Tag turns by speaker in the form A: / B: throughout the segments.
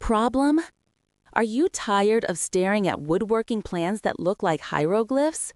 A: Problem? Are you tired of staring at woodworking plans that look like hieroglyphs?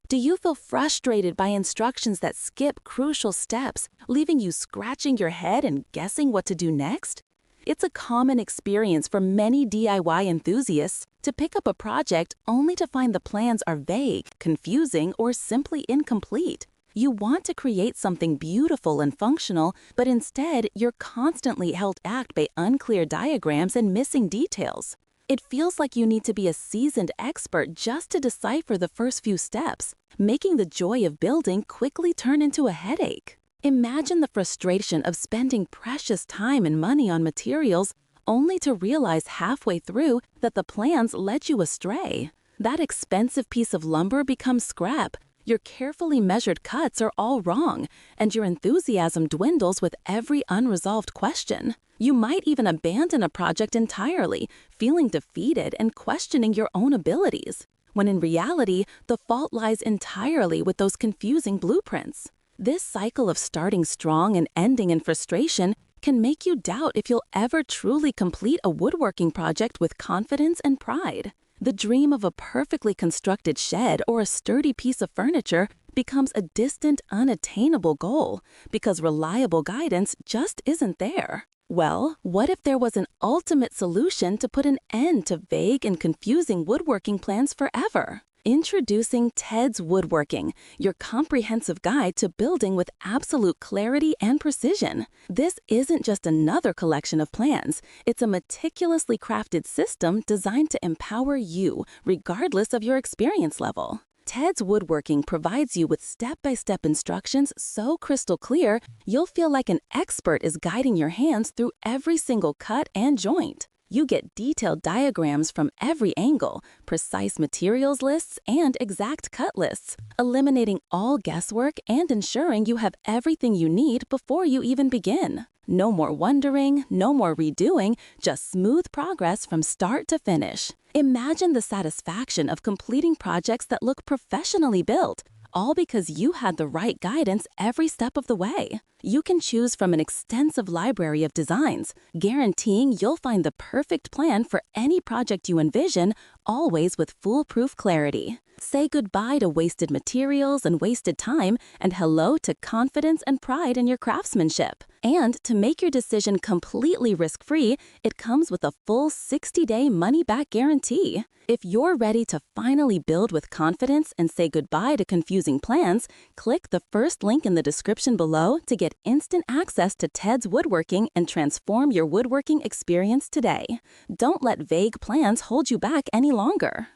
A: Do you feel frustrated by instructions that skip crucial steps, leaving you scratching your head and guessing what to do next? It's a common experience for many DIY enthusiasts to pick up a project only to find the plans are vague, confusing, or simply incomplete. You want to create something beautiful and functional, but instead you're constantly held back by unclear diagrams and missing details. It feels like you need to be a seasoned expert just to decipher the first few steps, making the joy of building quickly turn into a headache. Imagine the frustration of spending precious time and money on materials only to realize halfway through that the plans led you astray. That expensive piece of lumber becomes scrap, your carefully measured cuts are all wrong, and your enthusiasm dwindles with every unresolved question. You might even abandon a project entirely, feeling defeated and questioning your own abilities, when in reality, the fault lies entirely with those confusing blueprints. This cycle of starting strong and ending in frustration can make you doubt if you'll ever truly complete a woodworking project with confidence and pride. The dream of a perfectly constructed shed or a sturdy piece of furniture becomes a distant, unattainable goal because reliable guidance just isn't there. Well, what if there was an ultimate solution to put an end to vague and confusing woodworking plans forever? Introducing Ted's Woodworking, your comprehensive guide to building with absolute clarity and precision. This isn't just another collection of plans. It's a meticulously crafted system designed to empower you, regardless of your experience level. Ted's Woodworking provides you with step-by-step instructions so crystal clear, you'll feel like an expert is guiding your hands through every single cut and joint. You get detailed diagrams from every angle, precise materials lists, and exact cut lists, eliminating all guesswork and ensuring you have everything you need before you even begin. No more wondering, no more redoing, just smooth progress from start to finish. Imagine the satisfaction of completing projects that look professionally built, all because you had the right guidance every step of the way. You can choose from an extensive library of designs, guaranteeing you'll find the perfect plan for any project you envision, always with foolproof clarity. Say goodbye to wasted materials and wasted time, and hello to confidence and pride in your craftsmanship. And to make your decision completely risk-free, it comes with a full 60-day money-back guarantee. If you're ready to finally build with confidence and say goodbye to confusing plans, click the first link in the description below to get instant access to Ted's Woodworking and transform your woodworking experience today. Don't let vague plans hold you back any longer.